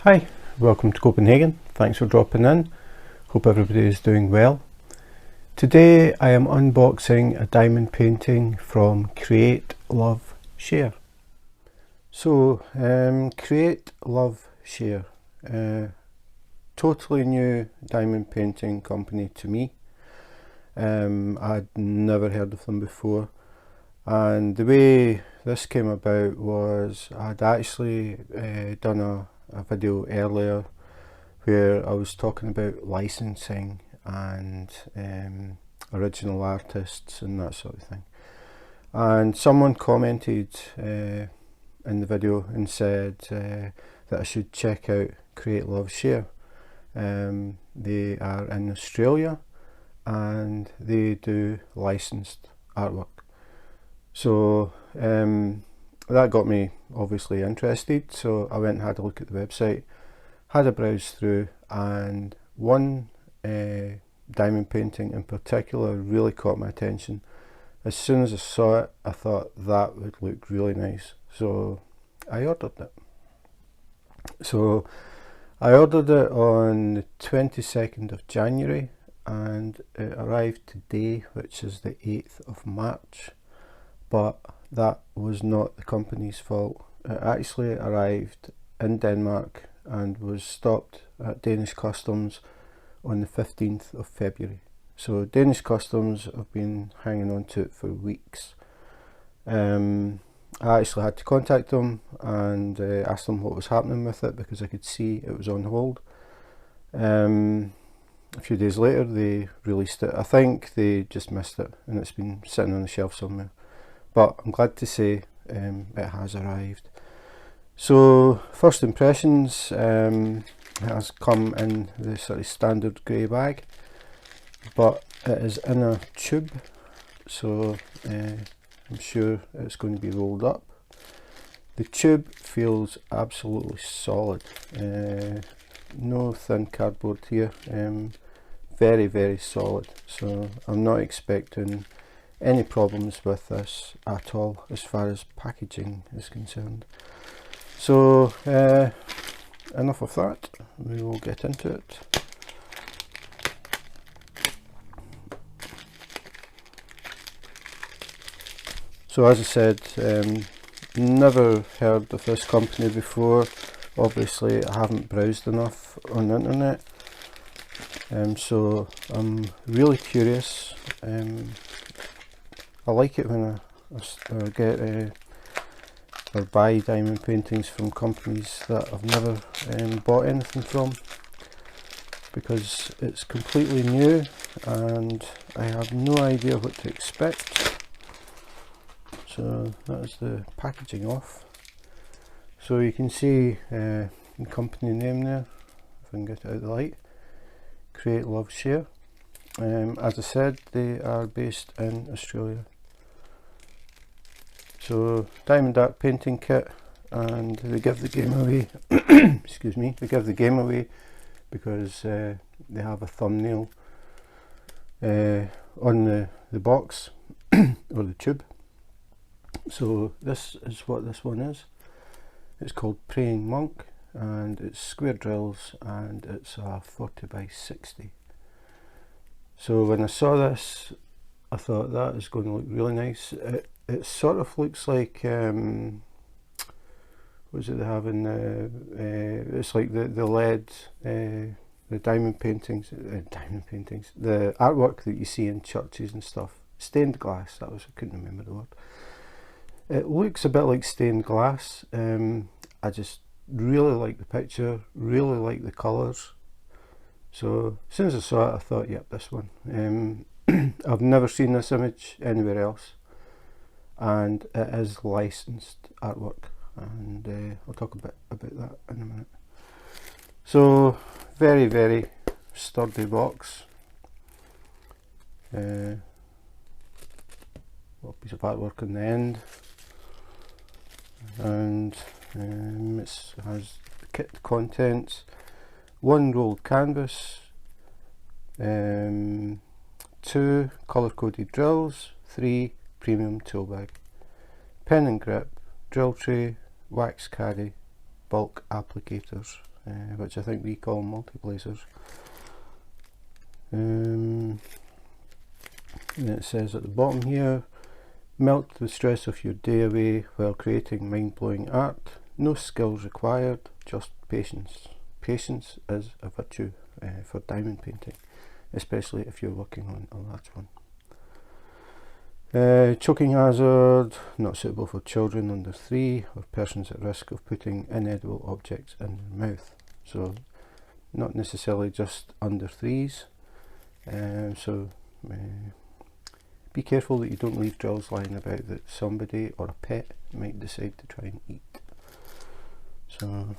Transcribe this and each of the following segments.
Hi, welcome to Copenhagen. Thanks for dropping in. Hope everybody is doing well. Today I am unboxing a diamond painting from Create, Love, Share. So, Create, Love, Share. Totally new diamond painting company to me. I'd never heard of them before. And the way this came about was I'd actually done a video earlier where I was talking about licensing and original artists and that sort of thing, and someone commented in the video and said that I should check out Create, Love, Share. They are in Australia and they do licensed artwork. So that got me obviously interested, so I went and had a look at the website, had a browse through, and one diamond painting in particular really caught my attention. As soon as I saw it, I thought that would look really nice, so I ordered it. So I ordered it on the 22nd of January and it arrived today, which is the 8th of March. But that was not the company's fault. It actually arrived in Denmark and was stopped at Danish Customs on the 15th of February. So Danish Customs have been hanging on to it for weeks. I actually had to contact them and ask them what was happening with it, because I could see it was on hold. A few days later they released it. I think they just missed it and it's been sitting on the shelf somewhere. But I'm glad to say it has arrived. So first impressions, it has come in the sort of standard grey bag, but it is in a tube, so I'm sure it's going to be rolled up. The tube feels absolutely solid, no thin cardboard here, very solid, so I'm not expecting any problems with this at all as far as packaging is concerned. So enough of that, we will get into it. So as I said, never heard of this company before. Obviously I haven't browsed enough on the internet, so I'm really curious. I like it when I get or buy diamond paintings from companies that I've never bought anything from, because it's completely new and I have no idea what to expect. So that is the packaging off. So you can see the company name there, if I can get it out of the light. Create, Love, Share. As I said, they are based in Australia. So diamond art painting kit, and they give the game away excuse me, they give the game away because they have a thumbnail on the box or the tube. So this is what this one is. It's called Praying Monk and it's square drills and it's a 40 by 60. So when I saw this, I thought that is going to look really nice. It sort of looks like what is it they have in it's like the lead, the diamond paintings, the artwork that you see in churches and stuff. Stained glass, that was, I couldn't remember the word. It looks a bit like stained glass. I just really like the picture, really like the colours. So as soon as I saw it I thought, yep, this one. I've never seen this image anywhere else, and it is licensed artwork, and I'll talk a bit about that in a minute. So very sturdy box, little piece of artwork on the end, and it has the kit contents: one rolled canvas, 2 colour coded drills, 3 premium tool bag, pen and grip, drill tray, wax caddy, bulk applicators, which I think we call multiplacers. And it says at the bottom here, melt the stress of your day away while creating mind-blowing art. No skills required, just patience. Patience is a virtue for diamond painting, especially if you're working on a large one. Choking hazard, not suitable for children under 3 or persons at risk of putting inedible objects in their mouth. So not necessarily just under 3s. Be careful that you don't leave drills lying about that somebody or a pet might decide to try and eat. So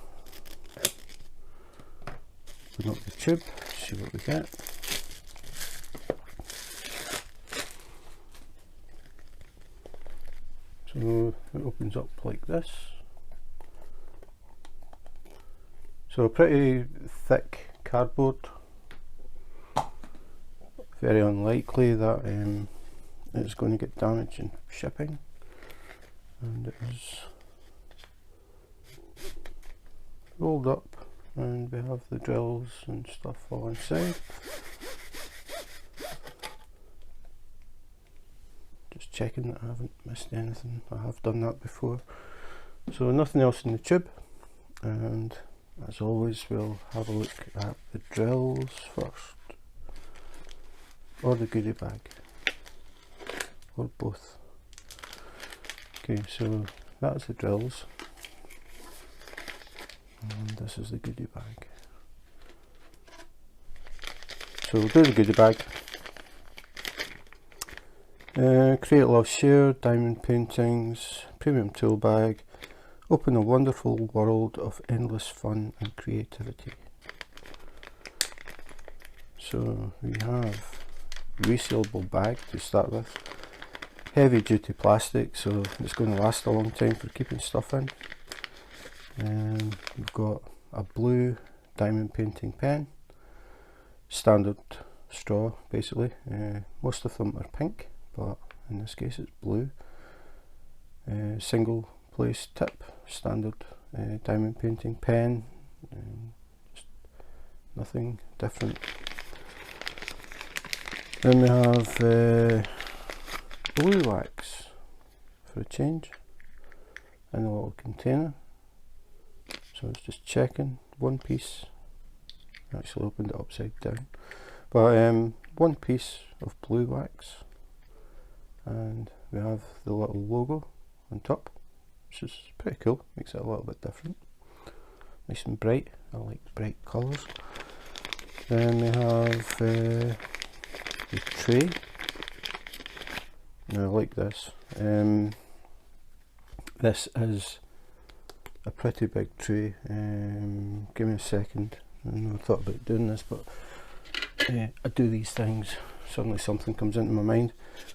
open up the tube, see what we get. So it opens up like this. So pretty thick cardboard. Very unlikely that it's going to get damaged in shipping. And it is rolled up, and we have the drills and stuff all inside. Just checking that I haven't missed anything. I have done that before. So nothing else in the tube, and as always we'll have a look at the drills first, or the goodie bag, or both. Okay, so that's the drills, and this is the goodie bag. So we'll do the goodie bag. Create, love, share, diamond paintings, premium tool bag, open a wonderful world of endless fun and creativity. So we have resealable bag to start with, heavy duty plastic, so it's going to last a long time for keeping stuff in. And we've got a blue diamond painting pen, standard straw basically. Most of them are pink, but in this case it's blue. Single place tip, standard diamond painting pen, just nothing different. Then we have blue wax for a change in a little container. So it's just checking, one piece, actually opened it upside down, but one piece of blue wax, and we have the little logo on top, which is pretty cool, makes it a little bit different, nice and bright. I like bright colours. Then we have the tray. Now I like this. This is a pretty big tray. Give me a second. I never thought about doing this, but I do these things. Suddenly something comes into my mind.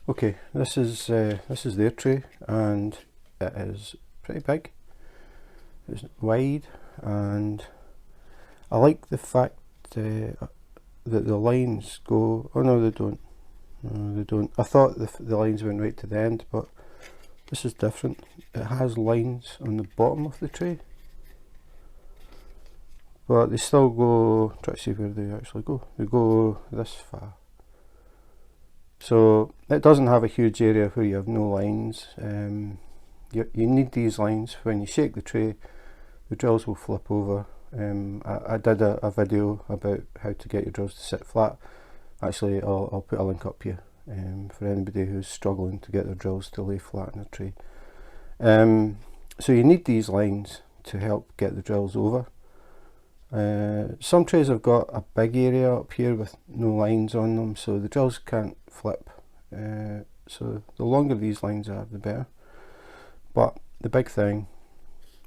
Okay, this is their tray, and it is pretty big. It's wide, and I like the fact that the lines go. Oh no, they don't. No, they don't. I thought the lines went right to the end, but this is different. It has lines on the bottom of the tray, but they still go. Try to see where they actually go. They go this far. So it doesn't have a huge area where you have no lines. You need these lines. When you shake the tray, the drills will flip over. I did a video about how to get your drills to sit flat. Actually, I'll put a link up here for anybody who's struggling to get their drills to lay flat in a tray. So you need these lines to help get the drills over. Some trays have got a big area up here with no lines on them, so the drills can't flip. So the longer these lines are, the better. But the big thing,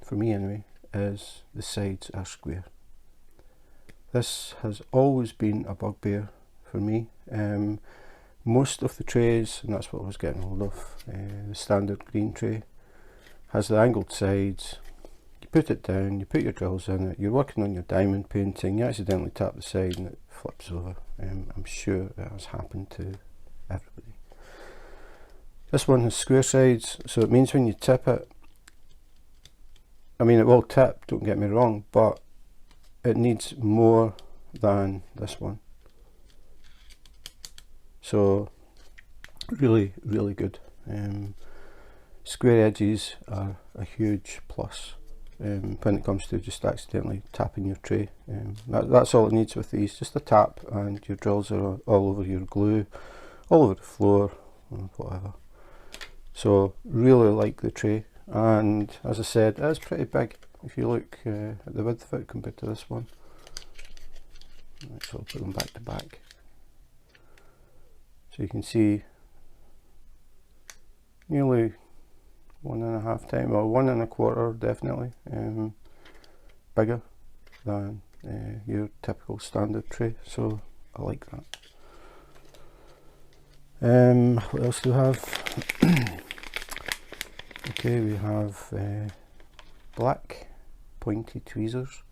for me anyway, is the sides are square. This has always been a bugbear for me. Most of the trays, and that's what I was getting hold of, the standard green tray has the angled sides. You put it down, you put your drills in it, you're working on your diamond painting, you accidentally tap the side and it flips over. I'm sure it has happened to everybody. This one has square sides, so it means when you tip it, I mean it will tip, don't get me wrong, but it needs more than this one. So really, really good. Square edges are a huge plus when it comes to just accidentally tapping your tray. That's all it needs with these, just a tap and your drills are all over your glue, all over the floor, or whatever. So really like the tray, and as I said, it's pretty big if you look at the width of it compared to this one. Right, so I'll put them back to back. So you can see nearly 1.5 times, or 1.25 definitely, bigger than your typical standard tray, so I like that. What else do we have? Okay, we have black pointy tweezers.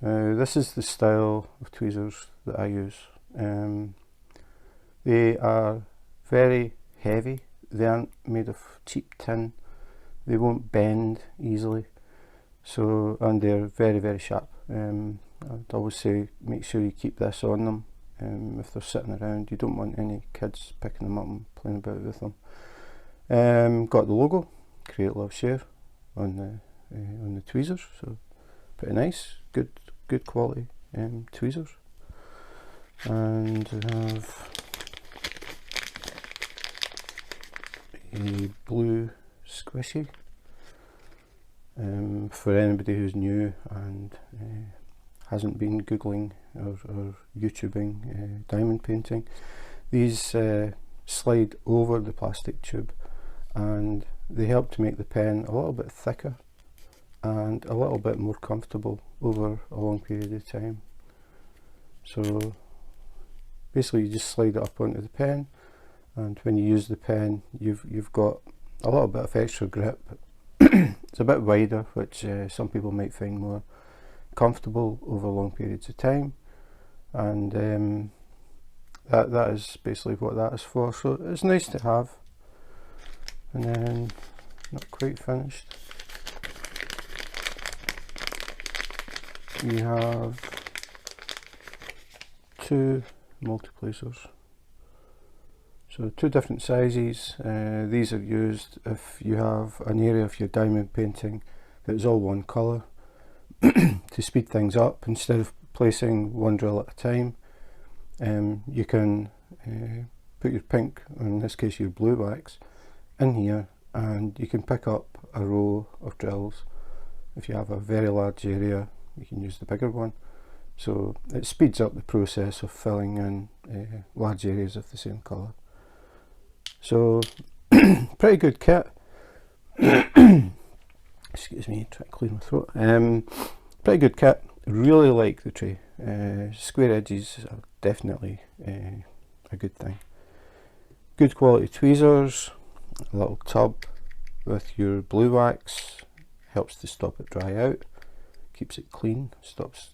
This is the style of tweezers that I use. They are very heavy. They aren't made of cheap tin. They won't bend easily. So, and they're very, very sharp. I'd always say make sure you keep this on them if they're sitting around. You don't want any kids picking them up and playing about with them. Got the logo, Create Love Share, on the tweezers. So pretty nice, good quality tweezers. And we have a blue squishy for anybody who's new and hasn't been googling or YouTubing diamond painting. These slide over the plastic tube and they help to make the pen a little bit thicker and a little bit more comfortable over a long period of time. So basically you just slide it up onto the pen, and when you use the pen you've got a little bit of extra grip. It's a bit wider, which some people might find more comfortable over long periods of time, and that is basically what that is for. So it's nice to have. And then, not quite finished, we have 2 multiplacers. So 2 different sizes. These are used if you have an area of your diamond painting that is all one colour. To speed things up, instead of placing one drill at a time, you can put your pink, or in this case your blue wax, in here, and you can pick up a row of drills. If you have a very large area, you can use the bigger one. So it speeds up the process of filling in large areas of the same colour. So pretty good kit. Excuse me, try to clear my throat. Pretty good kit. Really like the tray. Square edges are definitely a good thing. Good quality tweezers. A little tub with your blue wax, helps to stop it dry out, keeps it clean, stops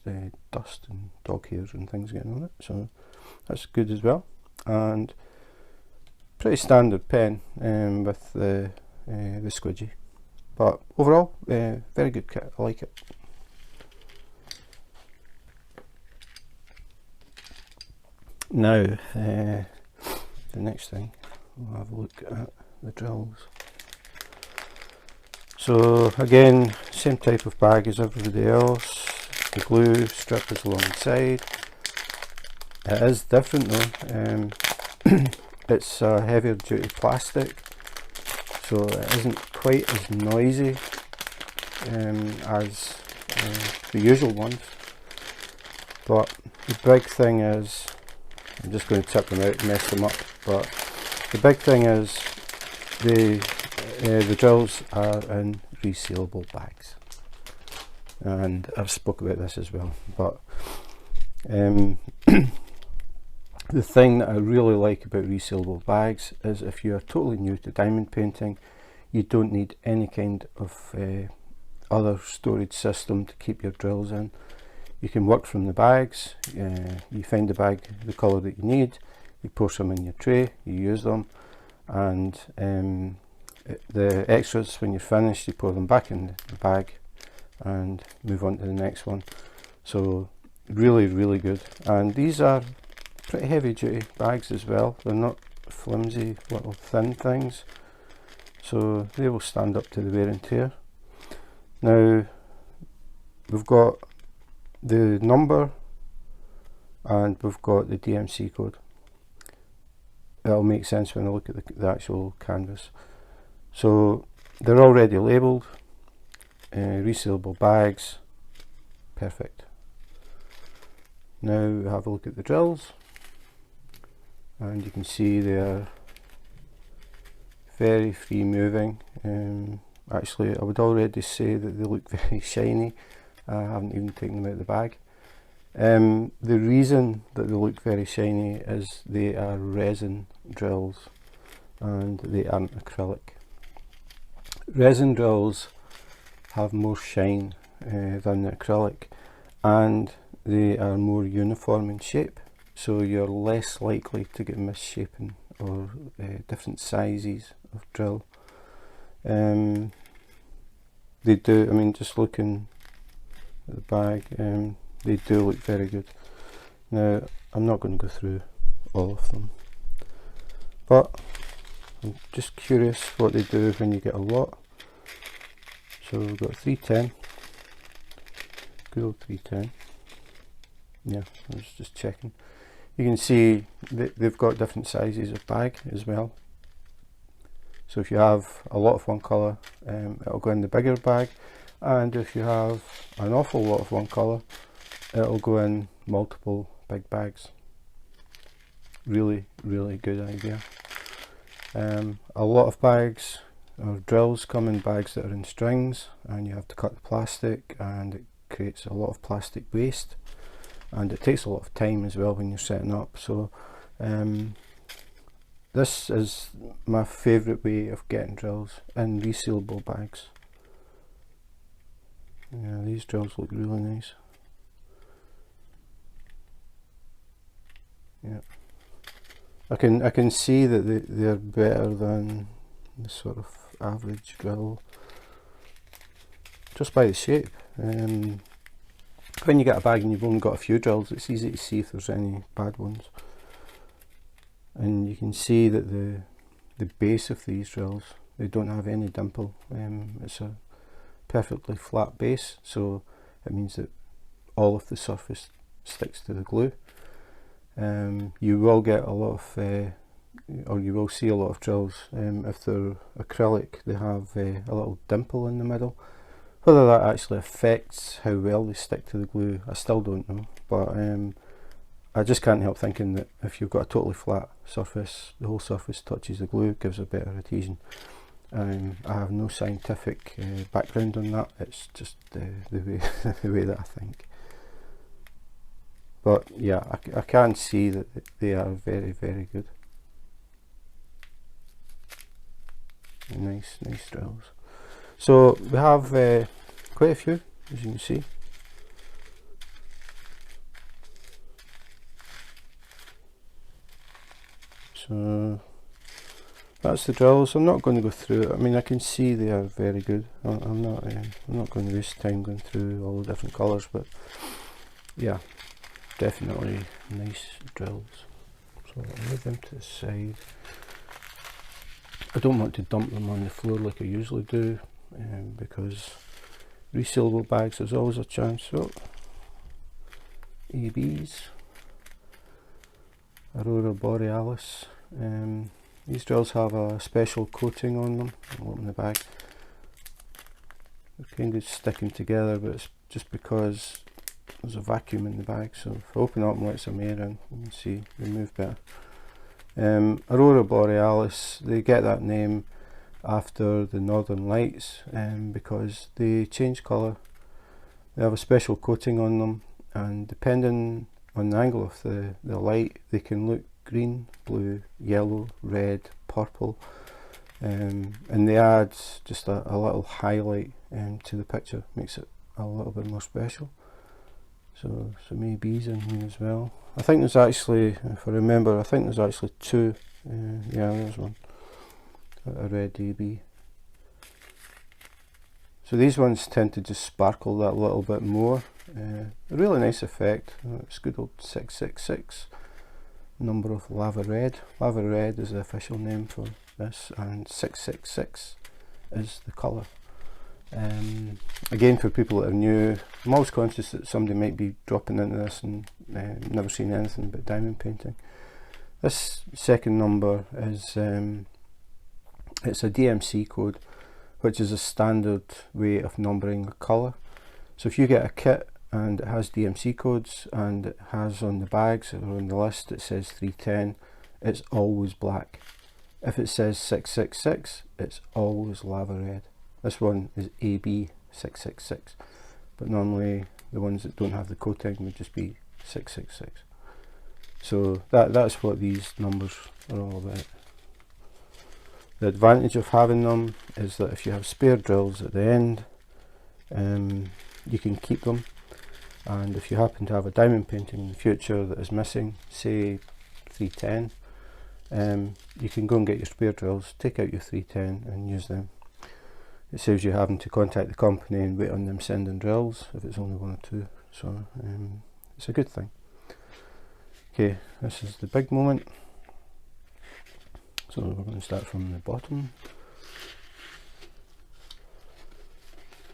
dust and dog hairs and things getting on it, so that's good as well. And pretty standard pen with the squidgy, but overall very good kit. I like it. Now the next thing, we'll have a look at the drills. So again, same type of bag as everybody else. The glue strip is alongside. It is different though. It's a heavier duty plastic, so it isn't quite as noisy as the usual ones. But the big thing is, I'm just going to tip them out and mess them up, but the big thing is the drills are in resealable bags, and I've spoke about this as well. But the thing that I really like about resealable bags is if you are totally new to diamond painting, you don't need any kind of other storage system to keep your drills in. You can work from the bags. You find the bag the colour that you need, you pour some in your tray, you use them, and the extras, when you're finished, you pour them back in the bag and move on to the next one. So really good, and these are pretty heavy duty bags as well. They're not flimsy little thin things, so they will stand up to the wear and tear. Now we've got the number and we've got the DMC code. That'll make sense when I look at the actual canvas. So they're already labelled, resealable bags, perfect. Now we have a look at the drills, and you can see they're very free moving. Actually, I would already say that they look very shiny. I haven't even taken them out of the bag. The reason that they look very shiny is they are resin drills and they aren't acrylic. Resin drills have more shine than the acrylic, and they are more uniform in shape, so you're less likely to get misshapen or different sizes of drill. They do, I mean, just looking at the bag, they do look very good. Now I'm not going to go through all of them, but I'm just curious what they do when you get a lot. So we've got 310, good old 310. Yeah, I was just checking. You can see that they've got different sizes of bag as well. So if you have a lot of one colour, it'll go in the bigger bag, and if you have an awful lot of one colour, it'll go in multiple big bags. Really good idea. A lot of bags or drills come in bags that are in strings, and you have to cut the plastic, and it creates a lot of plastic waste, and it takes a lot of time as well when you're setting up. So this is my favourite way of getting drills in resealable bags. Yeah, these drills look really nice. Yeah, I can see that they're better than the sort of average drill just by the shape. When you get a bag and you've only got a few drills, it's easy to see if there's any bad ones. And you can see that the base of these drills, they don't have any dimple. It's a perfectly flat base, so it means that all of the surface sticks to the glue. You will get a lot of, or you will see a lot of drills, if they're acrylic, they have a little dimple in the middle. Whether that actually affects how well they stick to the glue, I still don't know, but I just can't help thinking that if you've got a totally flat surface, the whole surface touches the glue, gives a better adhesion. I have no scientific background on that, it's just the way that I think. But yeah, I can see that they are very good. Nice drills. So we have quite a few, as you can see. So that's the drills. I'm not going to go through it. I mean, I can see they are very good. I'm not going to waste time going through all the different colours, but yeah, definitely nice drills. So I'll move them to the side. I don't want to dump them on the floor like I usually do, because resealable bags, there's always a chance. So ABs, Aurora Borealis. These drills have a special coating on them. I'll open the bag. They're kind of sticking together, but it's just because there's a vacuum in the bag. So if I open it up and let some air in, you can see they move better. Aurora Borealis, they get that name after the northern lights, because they change colour. They have a special coating on them, and depending on the angle of the light, they can look green, blue, yellow, red, purple, and they add just a little highlight to the picture, makes it a little bit more special. So some ABs in here as well. I think there's actually, if I remember, I think there's actually two. Yeah, there's one, a red AB. So these ones tend to just sparkle that little bit more. A really nice effect. It's good old 666. Number of lava red. Lava red is the official name for this, and 666 is the colour. Again, for people that are new, I'm always conscious that somebody might be dropping into this and never seen anything but diamond painting. This second number is it's a DMC code, which is a standard way of numbering a colour. So if you get a kit and it has DMC codes and it has on the bags or on the list it says 310, it's always black. If it says 666, it's always lava red. This one is AB666, but normally the ones that don't have the coating would just be 666. So that's what these numbers are all about. The advantage of having them is that if you have spare drills at the end, you can keep them, and if you happen to have a diamond painting in the future that is missing, say 310, you can go and get your spare drills, take out your 310 and use them. It saves you having to contact the company and wait on them sending drills if it's only one or two, so it's a good thing. Okay, this is the big moment. So we're going to start from the bottom,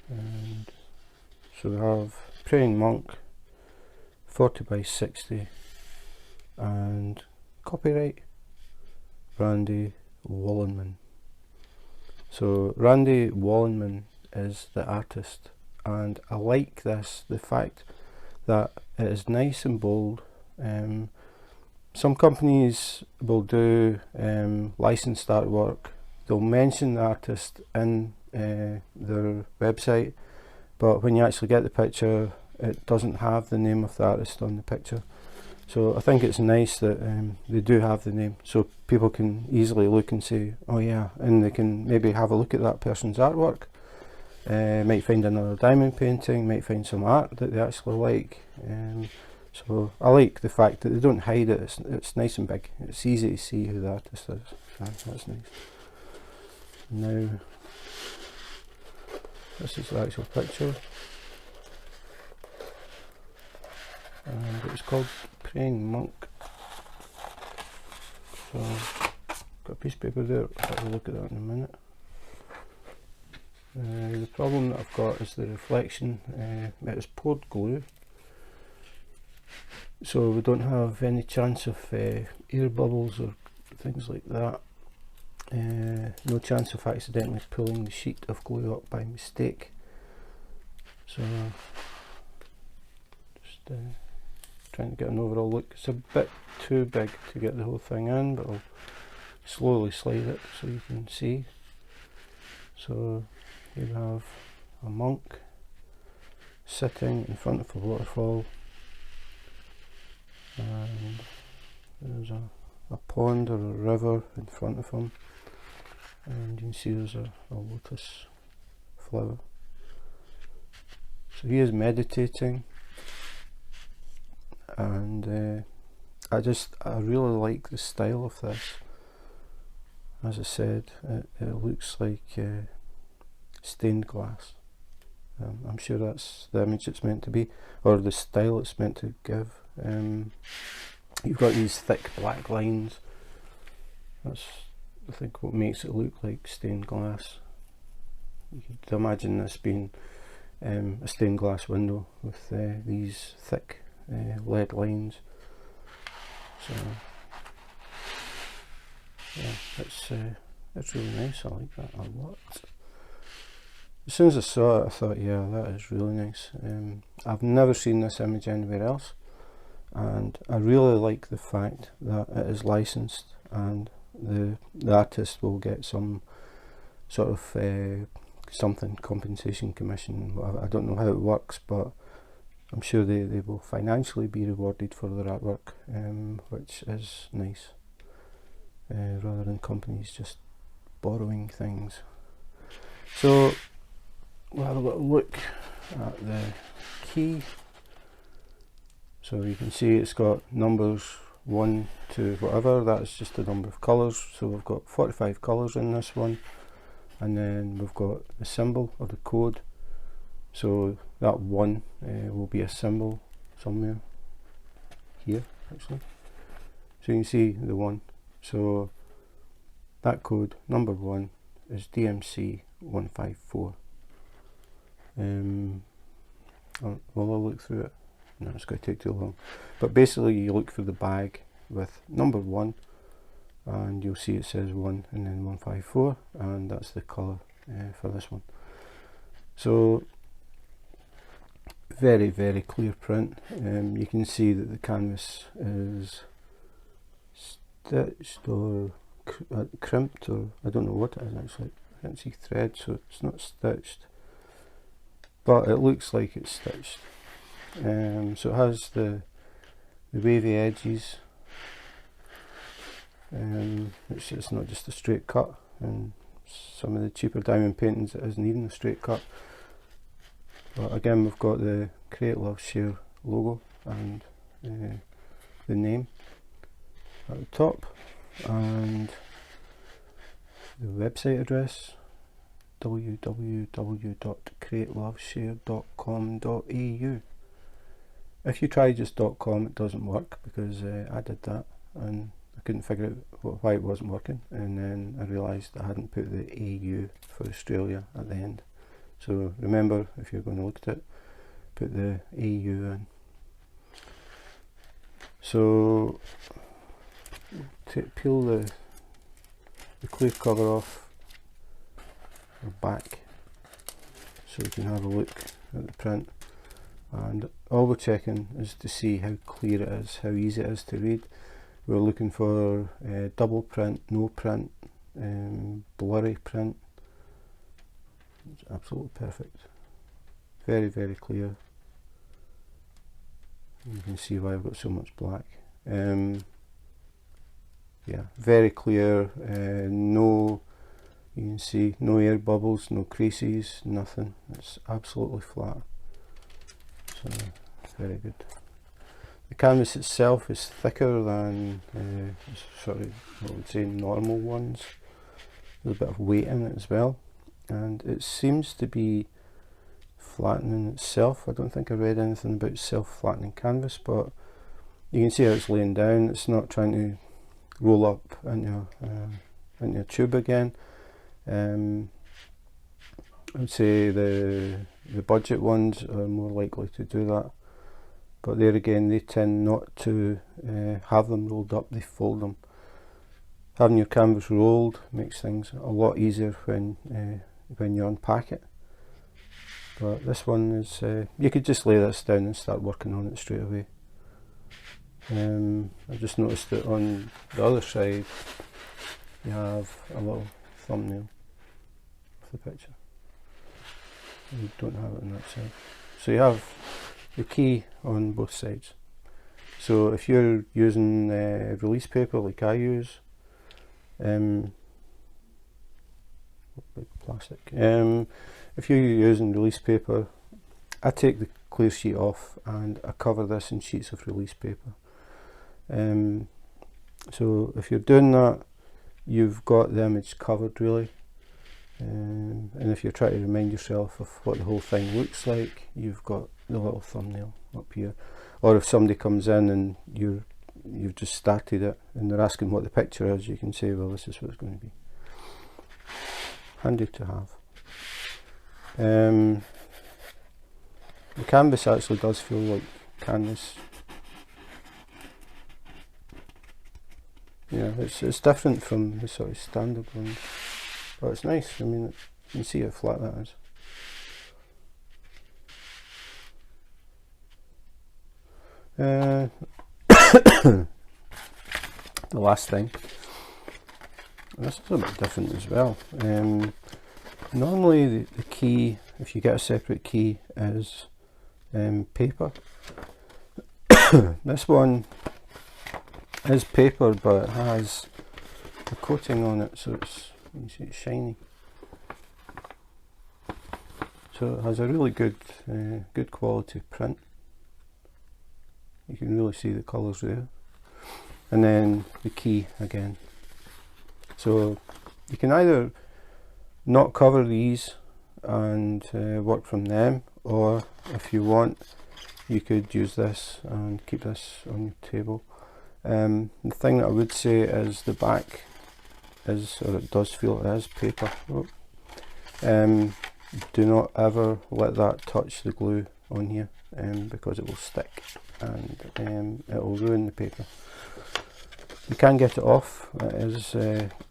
and so we have Praying Monk, 40 by 60, and copyright Randy Wallenman. So Randy Wallenman is the artist, and I like this, the fact that it is nice and bold. Some companies will do licensed artwork. They'll mention the artist in their website, but when you actually get the picture, it doesn't have the name of the artist on the picture. So I think it's nice that they do have the name, so people can easily look and say, oh yeah, and they can maybe have a look at that person's artwork. Might find another diamond painting, might find some art that they actually like. So I like the fact that they don't hide it. It's nice and big. It's easy to see who the artist is. So that's nice. Now, this is the actual picture, and it was called Praying Monk. So, got a piece of paper there. I'll have a look at that in a minute. The problem that I've got is the reflection. It is poured glue, so we don't have any chance of air bubbles or things like that. No chance of accidentally pulling the sheet of glue up by mistake. So just trying to get an overall look. It's a bit too big to get the whole thing in, but I'll slowly slide it so you can see. So you have a monk sitting in front of a waterfall, and there's a pond or a river in front of him, and you can see there's a lotus flower. So he is meditating, and I really like the style of this. As I said, it looks like stained glass. I'm sure that's the image it's meant to be, or the style it's meant to give. You've got these thick black lines. That's, I think, what makes it look like stained glass. You could imagine this being a stained glass window with these thick lead lines. So yeah, it's really nice. I like that a lot. As soon as I saw it, I thought, yeah, that is really nice. I've never seen this image anywhere else, and I really like the fact that it is licensed, and the artist will get some sort of something, compensation, commission, whatever. I don't know how it works, but I'm sure they will financially be rewarded for their artwork, which is nice, rather than companies just borrowing things. So we'll have a little look at the key. So you can see it's got numbers 1 to whatever. That's just the number of colours. So we've got 45 colours in this one, and then we've got the symbol or the code. So that 1 will be a symbol somewhere here actually. So you can see the 1. So that code, number 1, is DMC 154. Will I look through it? No, it's going to take too long. But basically you look for the bag with number 1, and you'll see it says 1 and then 154, and that's the colour for this one. So very, very clear print. You can see that the canvas is stitched or crimped, or I don't know what it is actually. I can't see thread, so it's not stitched, but it looks like it's stitched. So it has the wavy edges. It's not just a straight cut, and some of the cheaper diamond paintings it is needing a straight cut. But again, we've got the Create Love Share logo and the name at the top, and the website address, www.createloveshare.com.au. If you try just .com, it doesn't work, because I did that and I couldn't figure out why it wasn't working, and then I realised I hadn't put the AU for Australia at the end. So remember, if you're going to look at it, put the AU in. So peel the clear cover off the back so you can have a look at the print, and all we're checking is to see how clear it is, how easy it is to read. We're looking for double print, no print, blurry print. It's absolutely perfect. Very, very clear. You can see why I've got so much black. Yeah, very clear. No, you can see no air bubbles, no creases, nothing. It's absolutely flat. So very good. The canvas itself is thicker than sort of what I would say normal ones. There's a bit of weight in it as well, and it seems to be flattening itself. I don't think I read anything about self-flattening canvas, but you can see how it's laying down. It's not trying to roll up into a tube again. I would say the budget ones are more likely to do that, but there again, they tend not to have them rolled up, they fold them. Having your canvas rolled makes things a lot easier when you unpack it. But this one is, you could just lay this down and start working on it straight away. I just noticed that on the other side you have a little thumbnail of the picture. You don't have it on that side. So you have the key on both sides. So if you're using release paper like I use, plastic. If you're using release paper, I take the clear sheet off and I cover this in sheets of release paper. So if you're doing that, you've got the image covered really. And if you're trying to remind yourself of what the whole thing looks like, you've got the little thumbnail up here. Or if somebody comes in and you've just started it and they're asking what the picture is, you can say, well, this is what it's going to be. Handy to have. The canvas actually does feel like canvas. Yeah, it's different from the sort of standard ones, but it's nice. I mean, you can see how flat that is. The last thing, and this is a bit different as well. Normally the key, if you get a separate key, is paper. This one is paper, but it has a coating on it, so it's, you can see it's shiny. So it has a really good good quality print. You can really see the colours there. And then the key again. So you can either not cover these and work from them, or if you want, you could use this and keep this on your table. The thing that I would say is the back is, or it does feel it is, paper. Do not ever let that touch the glue on here, because it will stick and it will ruin the paper. You can get it off. It is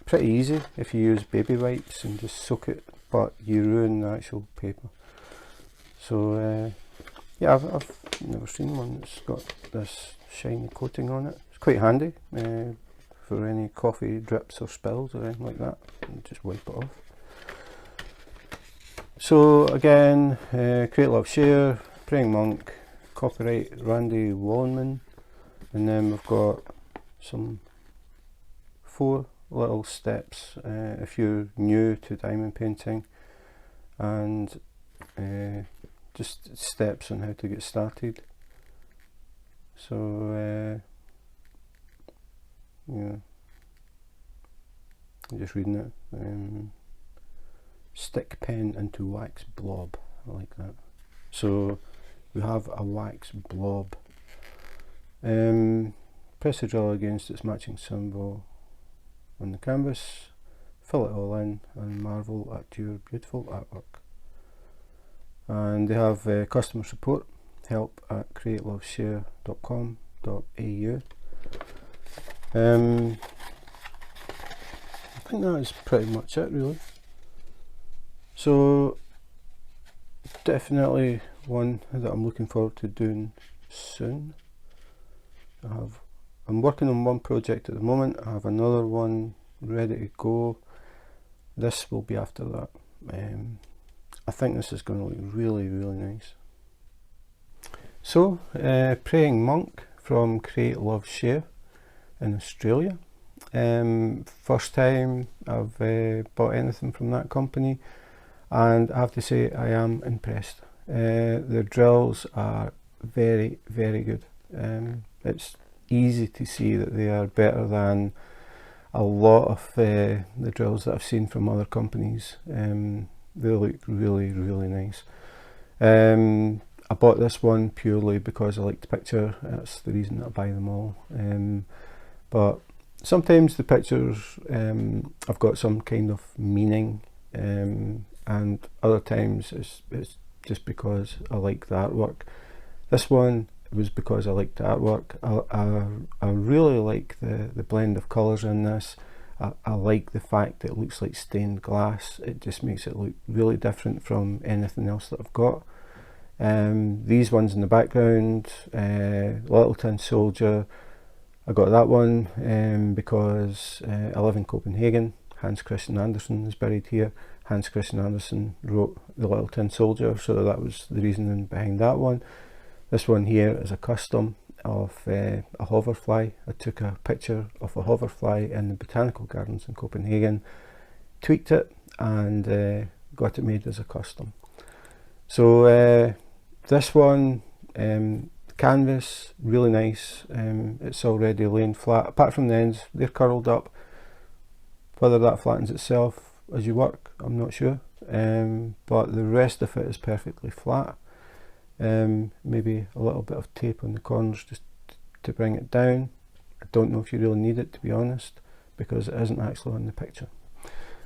pretty easy if you use baby wipes and just soak it, but you ruin the actual paper. So yeah, I've never seen one that's got this shiny coating on it. It's quite handy for any coffee drips or spills or anything like that, and just wipe it off. So again, Create Love Share, Praying Monk, copyright Randy Wallenman, and then we've got some 4 little steps if you're new to diamond painting, and just steps on how to get started. So yeah, I'm just reading it. Stick pen into wax blob, I like that. So we have a wax blob. Press the drill against its matching symbol on the canvas, fill it all in and marvel at your beautiful artwork. And they have customer support, help@createloveshare.com.au. I think that is pretty much it really. So definitely one that I'm looking forward to doing soon. I'm working on one project at the moment. I have another one ready to go. This will be after that. I think this is going to look really, really nice. So, Praying Monk from Create Love Share in Australia. First time I've bought anything from that company, and I have to say I am impressed. Their drills are very, very good. It's easy to see that they are better than a lot of the drills that I've seen from other companies. They look really, really nice. I bought this one purely because I like the picture. That's the reason that I buy them all. But sometimes the pictures have got some kind of meaning, and other times it's just because I like the artwork. This one was because I liked the artwork. I really like the blend of colours in this. I like the fact that it looks like stained glass. It just makes it look really different from anything else that I've got. These ones in the background, Little Tin Soldier, I got that one because I live in Copenhagen. Hans Christian Andersen is buried here. Hans Christian Andersen wrote The Little Tin Soldier, so that was the reasoning behind that one. This one here is a custom of a hoverfly. I took a picture of a hoverfly in the botanical gardens in Copenhagen, tweaked it and got it made as a custom. So this one, canvas, really nice. It's already laying flat, apart from the ends, they're curled up. Whether that flattens itself as you work, I'm not sure, but the rest of it is perfectly flat. Maybe a little bit of tape on the corners just to bring it down. I don't know if you really need it, to be honest, because it isn't actually on the picture.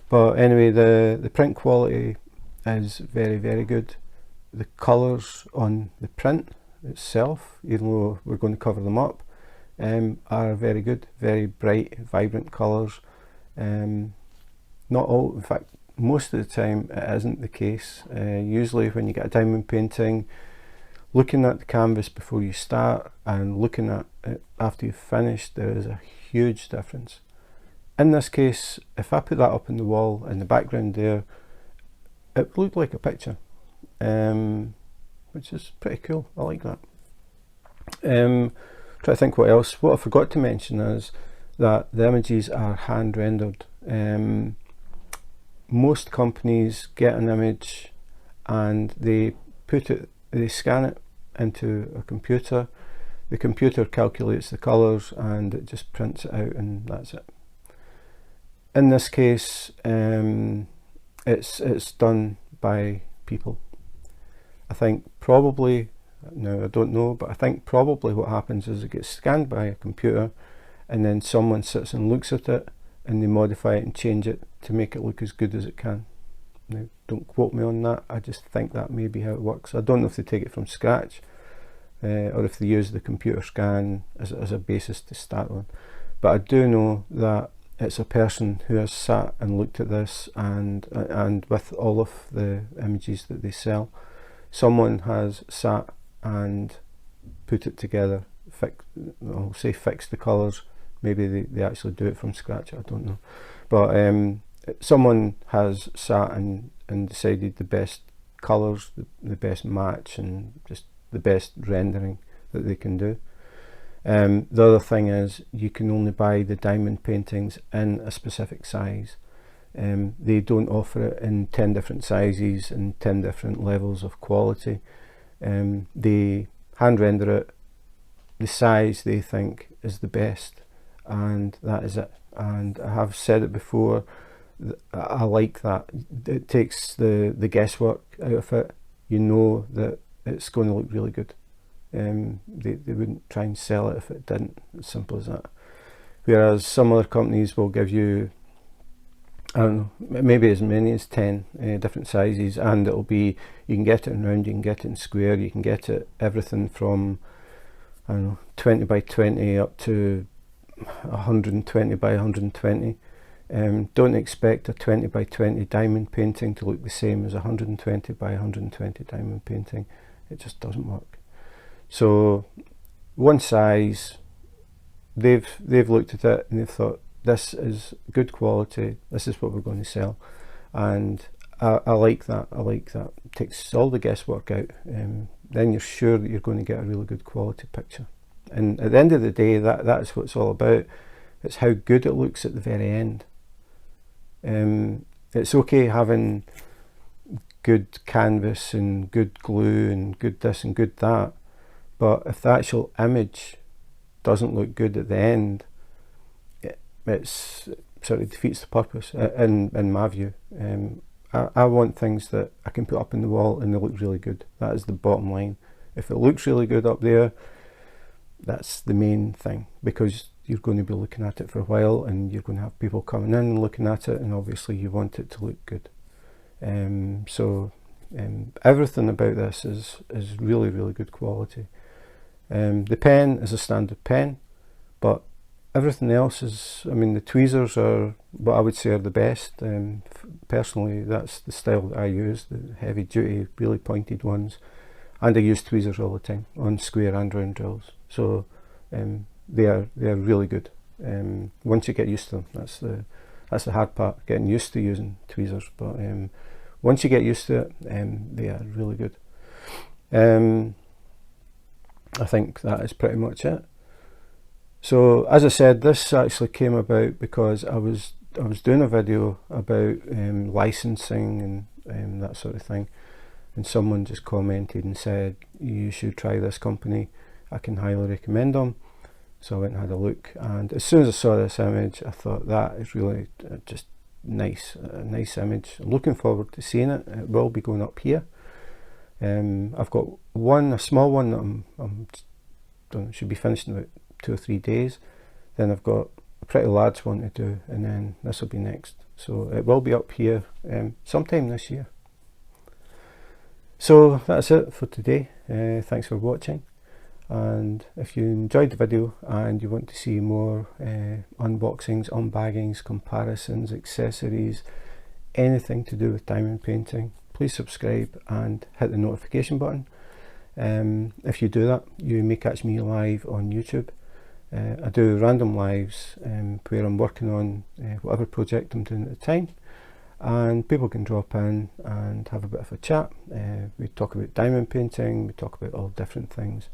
But anyway, the print quality is very, very good. The colours on the print itself, even though we're going to cover them up, are very good, very bright, vibrant colours. Not all, in fact, most of the time it isn't the case. Usually when you get a diamond painting, looking at the canvas before you start and looking at it after you've finished, there is a huge difference. In this case, if I put that up on the wall in the background there, it looked like a picture, which is pretty cool. I like that. Try to think what else. What I forgot to mention is that the images are hand rendered. Most companies get an image and they scan it into a computer. The computer calculates the colours and it just prints it out, and that's it. In this case, it's done by people. I think probably, now I don't know, but I think probably what happens is it gets scanned by a computer, and then someone sits and looks at it and they modify it and change it to make it look as good as it can. Now, don't quote me on that, I just think that may be how it works. I don't know if they take it from scratch or if they use the computer scan as a basis to start on. But I do know that it's a person who has sat and looked at this, and with all of the images that they sell, someone has sat and put it together, I'll say fix the colours. Maybe they actually do it from scratch, I don't know. But someone has sat and decided the best colours, the best match, and just the best rendering that they can do. The other thing is you can only buy the diamond paintings in a specific size. They don't offer it in 10 different sizes and 10 different levels of quality. They hand render it the size they think is the best, and that is it. And I have said it before, I like that. It takes the guesswork out of it. You know that it's going to look really good. They wouldn't try and sell it if it didn't. As simple as that. Whereas some other companies will give you, I don't know, maybe as many as 10 different sizes, and it'll be, you can get it in round, you can get it in square, you can get it everything from, I don't know, 20 by 20 up to 120 by 120. Don't expect a 20 by 20 diamond painting to look the same as a 120 by 120 diamond painting. It just doesn't work. So one size, they've looked at it and they've thought, this is good quality, this is what we're going to sell. And I like that. I like that. It takes all the guesswork out. Then you're sure that you're going to get a really good quality picture. And at the end of the day, that's what it's all about. It's how good it looks at the very end. It's okay having good canvas and good glue and good this and good that, but if the actual image doesn't look good at the end, it sort of defeats the purpose, in my view. I want things that I can put up in the wall and they look really good. That is the bottom line. If it looks really good up there, that's the main thing, because you're going to be looking at it for a while and you're going to have people coming in and looking at it, and obviously you want it to look good. Everything about this is really, really good quality. The pen is a standard pen, but everything else is, I mean, the tweezers are what I would say are the best. Personally, that's the style that I use, the heavy duty, really pointed ones. And I use tweezers all the time on square and round drills. So they are really good. Once you get used to them, that's the hard part, getting used to using tweezers. But once you get used to it, they are really good. I think that is pretty much it. So as I said, this actually came about because I was doing a video about licensing and that sort of thing, and someone just commented and said, you should try this company, I can highly recommend them. So I went and had a look, and as soon as I saw this image, I thought that is really just nice, a nice image. I'm looking forward to seeing it. It will be going up here. I've got a small one that should be finished in about 2 or 3 days. Then I've got a pretty large one to do, and then this will be next. So it will be up here sometime this year. So that's it for today. Thanks for watching, and if you enjoyed the video and you want to see more unboxings, unbaggings, comparisons, accessories, anything to do with diamond painting, please subscribe and hit the notification button. If you do that, you may catch me live on YouTube. I do random lives where I'm working on whatever project I'm doing at the time, and people can drop in and have a bit of a chat. We talk about diamond painting, we talk about all different things.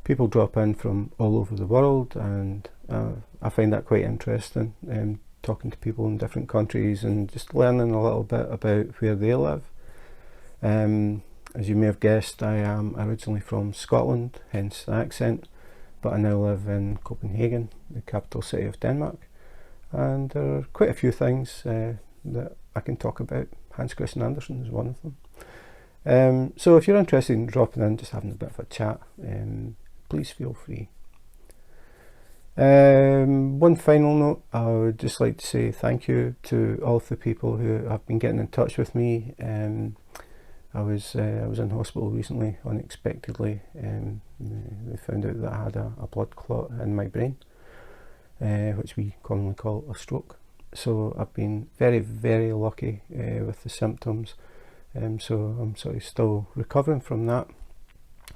People drop in from all over the world, and I find that quite interesting, talking to people in different countries and just learning a little bit about where they live. As you may have guessed, I am originally from Scotland, hence the accent, but I now live in Copenhagen, the capital city of Denmark, and there are quite a few things that I can talk about Hans Christian Andersen is one of them. So if you're interested in dropping in, just having a bit of a chat, please feel free. One final note, I would just like to say thank you to all of the people who have been getting in touch with me. I was in hospital recently, unexpectedly. They found out that I had a blood clot in my brain, which we commonly call a stroke. So I've been very, very lucky with the symptoms. So I'm sort of still recovering from that,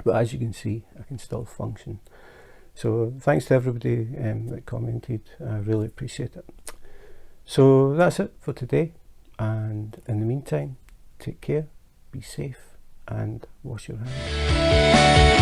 but as you can see, I can still function. So thanks to everybody that commented, I really appreciate it. So that's it for today, and in the meantime, take care, be safe, and wash your hands.